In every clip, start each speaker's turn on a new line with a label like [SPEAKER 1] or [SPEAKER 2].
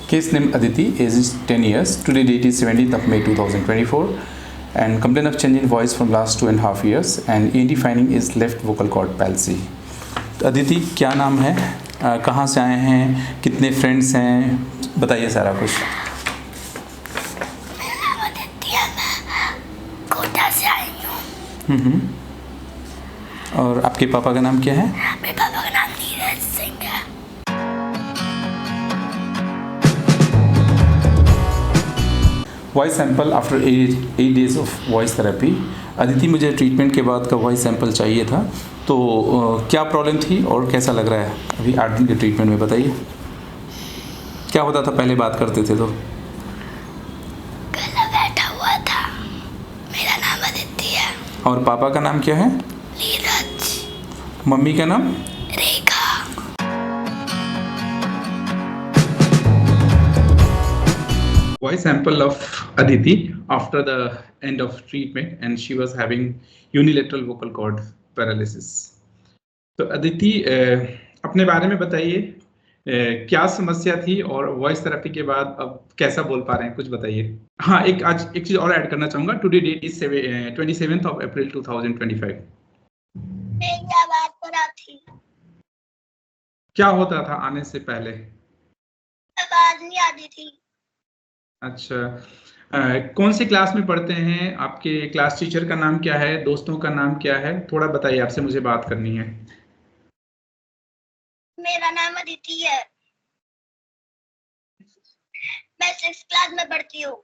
[SPEAKER 1] Case name Aditi, age is 10 years. Today date is 17th of May 2024 and complaint of change in voice from last 2.5 years and ENT finding is left vocal cord palsy. Aditi क्या नाम है, कहाँ से आए हैं, कितने friends हैं, बताइए सारा कुछ।
[SPEAKER 2] मेरा नाम अदिति है, मैं कोटा से आई हूँ।
[SPEAKER 1] और आपके पापा का नाम क्या है?
[SPEAKER 2] मेरे पापा का नाम नीरज सिंह है।
[SPEAKER 1] Voice sample after 8 days of voice therapy. Aditi, मुझे ट्रीटमेंट के बाद का वॉइस सैंपल चाहिए था, तो क्या प्रॉब्लम थी और कैसा लग रहा है अभी 8 दिन के ट्रीटमेंट में, बताइए। क्या होता था पहले बात करते थे तो?
[SPEAKER 2] गला बैठा हुआ था। मेरा नाम अदिति है।
[SPEAKER 1] और पापा का नाम क्या है?
[SPEAKER 2] नीरज।
[SPEAKER 1] मम्मी का नाम?
[SPEAKER 2] रेखा।
[SPEAKER 1] Voice sample of Aditi after the end of treatment and she was having unilateral vocal cord paralysis. तो अदिति, अपने बारे में बताइए, क्या समस्या थी और वॉइस थेरेपी के बाद अब कैसा बोल पा रहे हैं, कुछ बताइए। हाँ, आज एक चीज और ऐड करना चाहूंगा। Today date is 27th of April 2025।
[SPEAKER 2] मेरी आवाज खराब थी।
[SPEAKER 1] क्या होता था आने से पहले?
[SPEAKER 2] आवाज नहीं आती थी।
[SPEAKER 1] अच्छा, कौन सी क्लास में पढ़ते हैं? आपके क्लास टीचर का नाम क्या है? दोस्तों का नाम क्या है? थोड़ा बताइए, आपसे मुझे बात करनी है।
[SPEAKER 2] मेरा नाम अदिति है। मैं 6th क्लास में पढ़ती हूँ।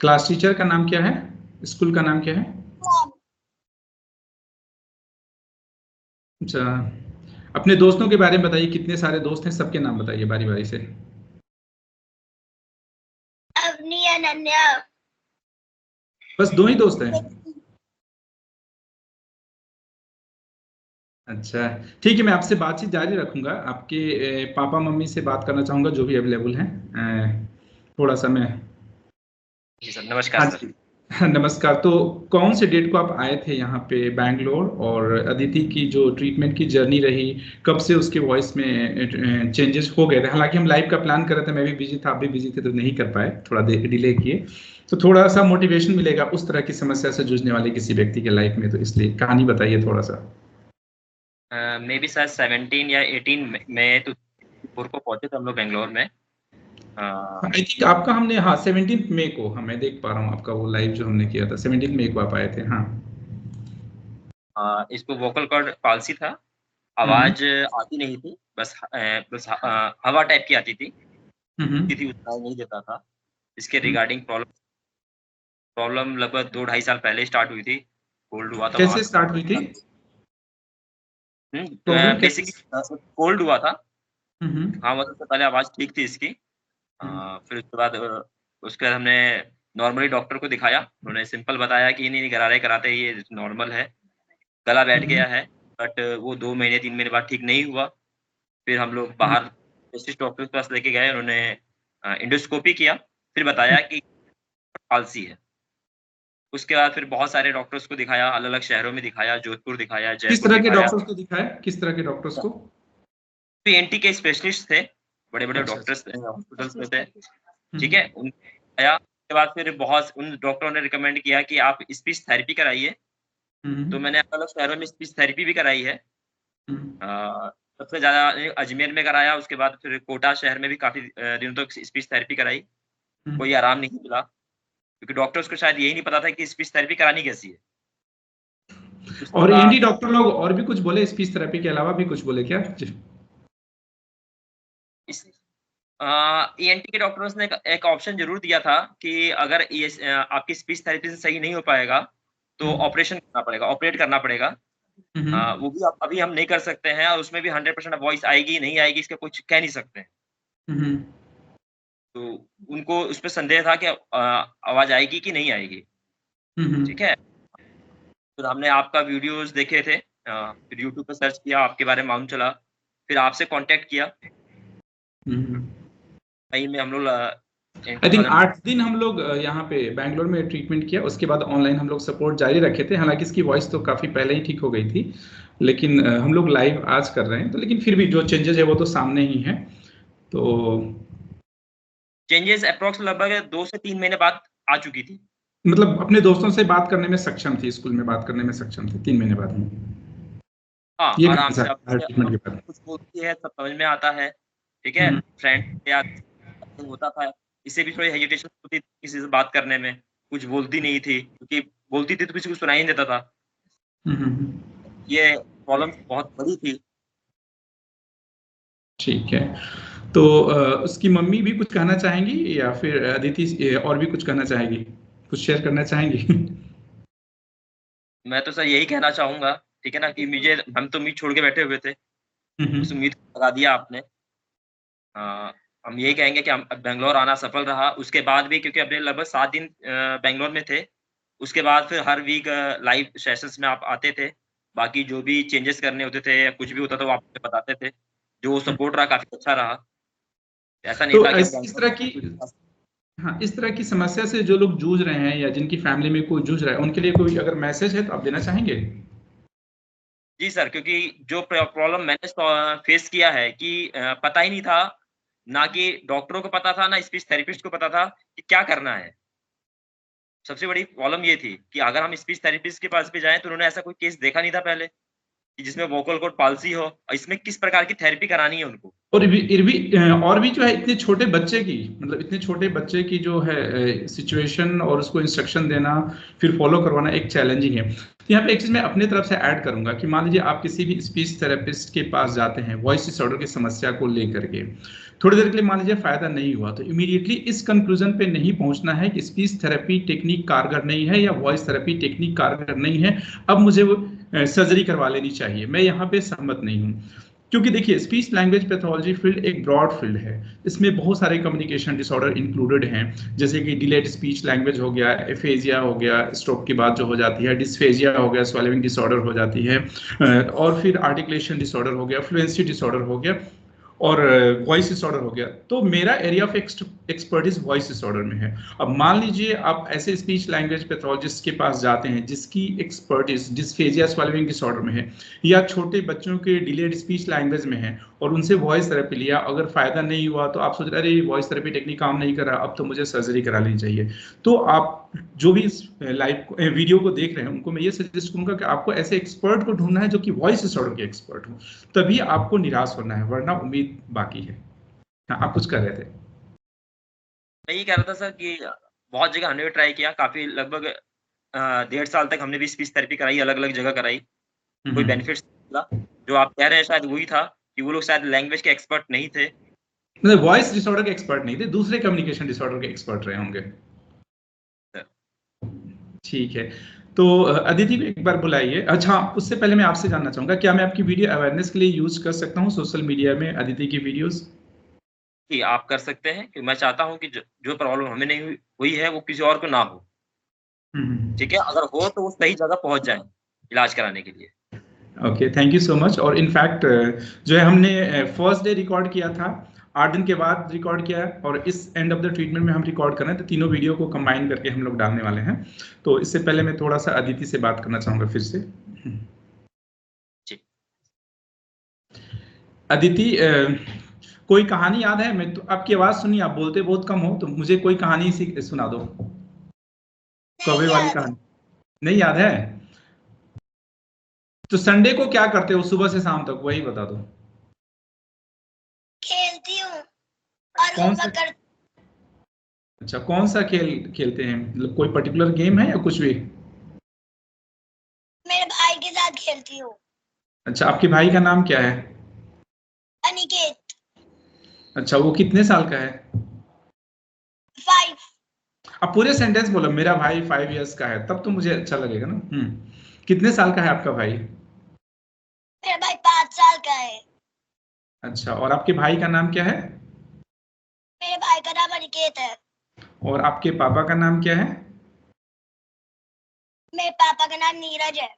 [SPEAKER 1] क्लास टीचर का नाम क्या है? स्कूल का नाम क्या है? अच्छा, अपने दोस्तों के बारे में बताइए, कितने सारे दोस्त हैं, सबके नाम बताइए बारी बारी से।
[SPEAKER 2] अवनी, अनन्या।
[SPEAKER 1] बस 2 ही दोस्त हैं? अच्छा, ठीक है, मैं आपसे बातचीत जारी रखूंगा। आपके पापा मम्मी से बात करना चाहूंगा, जो भी अवेलेबल हैं। थोड़ा सा मैं।
[SPEAKER 3] जी सर, नमस्कार
[SPEAKER 1] हाँ
[SPEAKER 3] सर।
[SPEAKER 1] जी, नमस्कार। तो कौन से डेट को आप आए थे यहाँ पे बैंगलोर, और अदिति की जो ट्रीटमेंट की जर्नी रही, कब से उसके वॉइस में चेंजेस हो गए थे? हालांकि हम लाइव का प्लान कर रहे थे, मैं भी बिजी था, आप भी बिजी थे, तो नहीं कर पाए, थोड़ा डिले किए। तो थोड़ा सा मोटिवेशन मिलेगा उस तरह की समस्या से जूझने वाले किसी व्यक्ति के लाइफ में, तो इसलिए कहानी बताइए थोड़ा सा।
[SPEAKER 3] मे बी सर 17 या 18 में तो को पहुंचे थे हम लोग बेंगलोर में।
[SPEAKER 1] आई थिंक आपका हमने, हाँ, 17 मई को, हाँ मैं देख पा रहा हूँ आपका वो लाइव जो हमने किया था, 17 मई को आप आए थे। हाँ,
[SPEAKER 3] इसको वोकल कॉर्ड पाल्सी था। आवाज आती नहीं थी, बस हवा टाइप की आती थी, उतना नहीं देता था। इसके रिगार्डिंग प्रॉब्लम लगभग 2-2.5 साल पहले स्टार्ट हुई थी। कोल्ड हुआ था।
[SPEAKER 1] कैसे स्टार्ट हुई थी प्रॉब्लम?
[SPEAKER 3] बेसिकली कोल्ड हुआ था।
[SPEAKER 1] हम्म
[SPEAKER 3] हाँ, मतलब पहले आवाज ठीक थी इसकी। फिर उसके बाद हमने नॉर्मली डॉक्टर को दिखाया। उन्होंने सिंपल बताया कि नहीं गरारे कराते ये नॉर्मल है, गला बैठ गया है। बट वो 2 महीने 3 महीने बाद ठीक नहीं हुआ। फिर हम लोग बाहर स्पेशलिस्ट डॉक्टर के पास लेके गए। उन्होंने एंडोस्कोपी किया, फिर बताया कि पाल्सी है। उसके बाद फिर बहुत सारे डॉक्टर्स को दिखाया, अलग-अलग शहरों में दिखाया, जोधपुर दिखाया,
[SPEAKER 1] किस
[SPEAKER 3] जयपुर
[SPEAKER 1] तरह के
[SPEAKER 3] दिखाया।
[SPEAKER 1] डॉक्टर्स को दिखाया? किस तरह के डॉक्टर्स को?
[SPEAKER 3] एनटी के स्पेशलिस्ट थे, बड़े-बड़े
[SPEAKER 1] अच्छा,
[SPEAKER 3] डॉक्टर्स हॉस्पिटल्स में थे। ठीक
[SPEAKER 1] हम्म,
[SPEAKER 3] है, उनको आया। उसके बाद फिर बहुत उन डॉक्टरों ने रिकमेंड किया कि आप स्पीच थेरेपी कराइए। तो मैंने अलग-अलग शहरों में स्पीच थेरेपी भी कराई है।
[SPEAKER 1] हम्म,
[SPEAKER 3] सबसे ज़्यादा अजमेर में कराया, उसके बाद फिर कोटा शहर में भी काफ़ी दिनों तक स्पीच थेरेपी कराई। कोई आराम नहीं मिला, क्योंकि डॉक्टर्स को शायद यही नहीं पता था कि स्पीच थेरेपी करानी कैसी है। उसके
[SPEAKER 1] और
[SPEAKER 3] बाद
[SPEAKER 1] एनडी डॉक्टर लोग और भी कुछ बोले? स्पीच थेरेपी के अलावा भी कुछ बोले क्या?
[SPEAKER 3] इस ईएनटी के डॉक्टर्स ने एक ऑप्शन ज़रूर दिया था कि अगर आपकी स्पीच थेरेपी से सही नहीं हो पाएगा, तो ऑपरेशन करना पड़ेगा, ऑपरेट करना पड़ेगा। वो भी अभी हम नहीं कर सकते हैं, और उसमें भी 100% वॉइस आएगी, नहीं आएगी, इसका कुछ कह नहीं सकते हैं। तो उनको उसपे संदेह था कि आवाज़ आएगी कि नहीं आएगी। ठीक है? फिर हमने आपका वीडियोज़ देखे थे, फिर यूट्यूब पे सर्च किया, आपके बारे में मालूम चला, फिर आपसे कॉन्टैक्ट किया। वहीं में हम लोग
[SPEAKER 1] आई थिंक 8 दिन हम लोग यहाँ पे बैंगलोर में ट्रीटमेंट किया, उसके बाद ऑनलाइन हम लोग सपोर्ट जारी रखे थे। हालांकि इसकी वॉइस तो काफी पहले ही ठीक हो गई थी, लेकिन हम लोग लाइव आज कर रहे हैं, तो लेकिन फिर भी जो चेंजेस है वो तो सामने ही है। तो
[SPEAKER 3] चेंजेस अप्रोक्स लगभग 2 से 3 महीने बाद आ चुकी थी।
[SPEAKER 1] मतलब अपने दोस्तों से बात करने में सक्षम थी, स्कूल में बात करने में सक्षम थी 3 महीने बाद ही।
[SPEAKER 3] हाँ,
[SPEAKER 1] ये
[SPEAKER 3] आराम से
[SPEAKER 1] ट्रीटमेंट के बाद
[SPEAKER 3] कुछ बोलती है, सब समझ में आता है, ठीक है। फ्रेंड या होता था, इससे भी थोड़ी हेजिटेशन होती थी किसी से बात करने में, कुछ बोलती नहीं थी, क्योंकि बोलती थी तो किसी को सुनाई नहीं देता था। ये प्रॉब्लम बहुत बड़ी थी।
[SPEAKER 1] ठीक है, तो उसकी मम्मी भी कुछ कहना चाहेंगी या फिर अदिति और भी कुछ कहना चाहेगी, कुछ शेयर करना चाहेंगी?
[SPEAKER 3] मैं तो सर यही कहना चाहूंगा, ठीक है ना, कि हम तो उम्मीद छोड़ के बैठे हुए थे, उस उम्मीद को लगा दिया आपने। हम यही कहेंगे कि हम बेंगलोर आना सफल रहा। उसके बाद भी, क्योंकि अपने लगभग 7 दिन बेंगलोर में थे, उसके बाद फिर हर वीक लाइव सेशंस में आप आते थे। बाकी जो भी चेंजेस करने होते थे या कुछ भी होता था वो आप मुझे बताते थे। जो सपोर्ट रहा काफी अच्छा रहा। ऐसा नहीं
[SPEAKER 1] तो
[SPEAKER 3] था कि
[SPEAKER 1] इस तरह की हाँ, इस तरह की समस्या से जो लोग जूझ रहे हैं या जिनकी फैमिली में कोई जूझ रहा है, उनके लिए कोई अगर मैसेज है तो आप देना चाहेंगे?
[SPEAKER 3] जी सर, क्योंकि जो प्रॉब्लम मैंने फेस किया है कि पता ही नहीं था, ना कि डॉक्टरों को पता था, ना स्पीच थेरेपिस्ट को पता था कि क्या करना है। सबसे बड़ी प्रॉब्लम ये थी कि अगर हम स्पीच थेरेपिस्ट के पास भी जाएँ तो उन्होंने ऐसा कोई केस देखा नहीं था पहले, कि जिसमें वोकल कॉर्ड पाल्सी हो और इसमें किस प्रकार की थेरेपी करानी है उनको।
[SPEAKER 1] और भी जो है इतने छोटे बच्चे की, मतलब इतने छोटे बच्चे की जो है सिचुएशन और उसको इंस्ट्रक्शन देना फिर फॉलो करवाना एक चैलेंजिंग है। तो यहाँ पे एक चीज मैं अपने तरफ से ऐड करूंगा कि मान लीजिए आप किसी भी स्पीच थेरेपिस्ट के पास जाते हैं वॉइस डिसऑर्डर की समस्या को लेकर के, थोड़ी देर के लिए मान लीजिए फायदा नहीं हुआ, तो इमीडिएटली इस कंक्लूजन पे नहीं पहुंचना है कि स्पीच थेरेपी टेक्निक कारगर नहीं है या वॉइस थेरेपी टेक्निक कारगर नहीं है, अब मुझे वो सर्जरी करवा लेनी चाहिए। मैं यहाँ पे सहमत नहीं हूँ, क्योंकि देखिए स्पीच लैंग्वेज पैथोलॉजी फील्ड एक ब्रॉड फील्ड है। इसमें बहुत सारे कम्युनिकेशन डिसऑर्डर इंक्लूडेड हैं, जैसे कि डिलेड स्पीच लैंग्वेज हो गया, एफेजिया हो गया, स्ट्रोक की बात जो हो जाती है, डिस्फेजिया हो गया, स्वेलिंग डिसऑर्डर हो जाती है, और फिर आर्टिकुलेशन डिसऑर्डर हो गया, फ्लुएंसी डिसऑर्डर हो गया, और वॉइस डिसऑर्डर हो गया। तो मेरा area of expertise voice disorder में है। अब मान लीजिए आप ऐसे स्पीच लैंग्वेज पैथोलॉजिस्ट के पास जाते हैं जिसकी एक्सपर्टीज डिस्फेजिया स्वेलिंग डिसऑर्डर में है, या छोटे बच्चों के डिलेड स्पीच लैंग्वेज में है, और उनसे वॉइस थेरेपी लिया, अगर फायदा नहीं हुआ तो आप सोच रहे अरे वॉइस थेरेपी टेक्निक काम नहीं कर रहा, अब तो मुझे सर्जरी करा लेनी चाहिए। तो आप जो भी लाइव वीडियो को देख रहे हैं उनको मैं ये सजेस्ट करूंगा कि आपको ऐसे एक्सपर्ट को ढूंढना है जो कि वॉइस डिसऑर्डर के एक्सपर्ट हो, तभी आपको निराश होना है, वरना उम्मीद बाकी है। हाँ, आप कुछ कर रहे थे?
[SPEAKER 3] मैं ये कह रहा था सर कि बहुत जगह हमने भी ट्राई किया, काफ़ी लगभग 1.5 साल तक हमने भी स्पीच थेरेपी कराई, अलग-अलग जगह कराई। कोई बेनिफिट्स मिला। जो आप कह रहे हैं शायद वही था कि वो लोग शायद लैंग्वेज के एक्सपर्ट नहीं थे।
[SPEAKER 1] मतलब वॉइस डिसऑर्डर के एक्सपर्ट नहीं थे, दूसरे कम्युनिकेशन डिसऑर्डर के एक्सपर्ट रहे होंगे। ठीक है, तो अदिति को एक बार बुलाइए। अच्छा, उससे पहले मैं आपसे जानना चाहूंगा, क्या मैं आपकी वीडियो अवेयरनेस के लिए यूज कर सकता हूँ सोशल मीडिया में अदिति की वीडियोस?
[SPEAKER 3] कि आप कर सकते हैं, कि मैं चाहता हूँ कि जो प्रॉब्लम हमें नहीं हुई है वो किसी और को ना हो। ठीक है, अगर हो तो वो सही जगह पहुंच जाए इलाज कराने के लिए।
[SPEAKER 1] Okay, thank you so much. और इनफैक्ट जो है हमने फर्स्ट डे रिकॉर्ड किया था, 8 दिन के बाद रिकॉर्ड किया है, और इस एंड ऑफ द ट्रीटमेंट में हम रिकॉर्ड कर रहे हैं, तो तीनों वीडियो को कंबाइन करके हम लोग डालने वाले हैं। तो इससे पहले मैं थोड़ा सा अदिति से बात करना चाहूंगा फिर से। अदिति, कोई कहानी याद है? मैं तो आपकी आवाज सुनी, आप बोलते बहुत कम हो, तो मुझे कोई कहानी सुना दो, कौवे वाली कहानी। नहीं याद है? तो संडे को क्या करते हो सुबह से शाम तक, वही बता दो।
[SPEAKER 2] खेलती हूँ और
[SPEAKER 1] कौन सा?
[SPEAKER 2] होमवर्क कर।
[SPEAKER 1] अच्छा, कौन सा खेल खेलते हैं, मतलब कोई पर्टिकुलर गेम है या कुछ भी?
[SPEAKER 2] मेरे भाई के साथ खेलती हूँ।
[SPEAKER 1] अच्छा, आपके भाई का नाम क्या है?
[SPEAKER 2] अनिकेत।
[SPEAKER 1] अच्छा, वो कितने साल का है?
[SPEAKER 2] 5।
[SPEAKER 1] आप पूरे सेंटेंस बोलो, मेरा भाई 5 इयर्स का है, तब तो मुझे अच्छा लगेगा ना। कितने साल का है आपका भाई?
[SPEAKER 2] मेरा भाई 5 साल का है।
[SPEAKER 1] अच्छा, और आपके भाई का नाम क्या है?
[SPEAKER 2] मेरे भाई का नाम अनिकेत है।
[SPEAKER 1] और आपके पापा का नाम क्या है?
[SPEAKER 2] मेरे पापा का नाम नीरज है।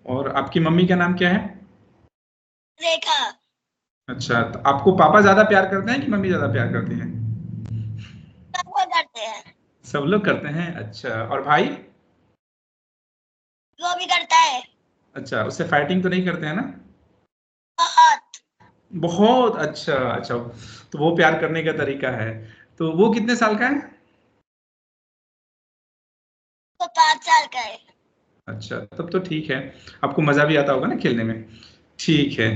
[SPEAKER 1] और आपकी मम्मी का नाम क्या है?
[SPEAKER 2] रेखा।
[SPEAKER 1] अच्छा, तो आपको पापा ज्यादा प्यार करते हैं कि मम्मी ज्यादा प्यार करती हैं?
[SPEAKER 2] हैं।
[SPEAKER 1] सब लोग करते हैं, अच्छा। और भाई?
[SPEAKER 2] वो भी करता है।
[SPEAKER 1] अच्छा, उससे फाइटिंग तो नहीं करते हैं ना?
[SPEAKER 2] बहुत।
[SPEAKER 1] बहुत अच्छा अच्छा। तो वो प्यार करने का तरीका है। तो वो कितने साल का है?
[SPEAKER 2] वो 5 साल का है।
[SPEAKER 1] अच्छा, तब तो ठीक है। आपको मजा भी आता होगा ना खेलने में। ठीक है,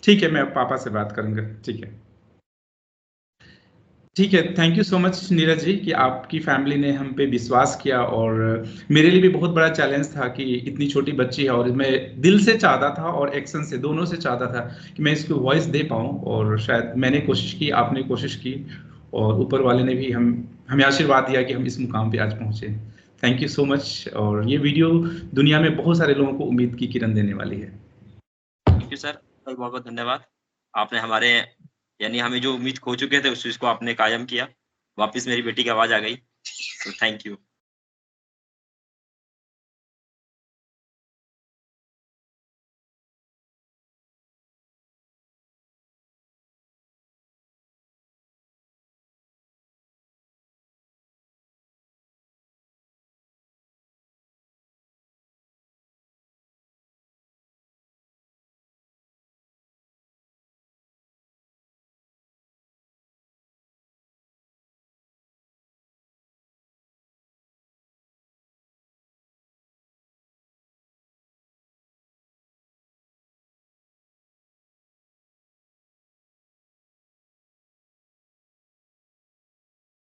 [SPEAKER 1] ठीक है, मैं अब पापा से बात करूंगा। ठीक है, ठीक है। Thank you so much Neeraj ji कि आपकी फैमिली ने हम पे विश्वास किया। और मेरे लिए भी बहुत बड़ा चैलेंज था कि इतनी छोटी बच्ची है और मैं दिल से चाहता था और एक्शन से दोनों से चाहता था कि मैं इसको वॉइस दे पाऊँ। और शायद मैंने कोशिश की, आपने कोशिश की, और ऊपर वाले ने भी हमें आशीर्वाद दिया कि हम इस मुकाम पे आज पहुंचे। Thank you so much. और ये वीडियो दुनिया में बहुत सारे लोगों को उम्मीद की किरण देने वाली है।
[SPEAKER 3] थैंक यू सर, बहुत बहुत धन्यवाद। आपने हमारे यानी हमें जो उम्मीद खो चुके थे उस चीज को आपने कायम किया। वापस मेरी बेटी की आवाज आ गई, तो थैंक यू।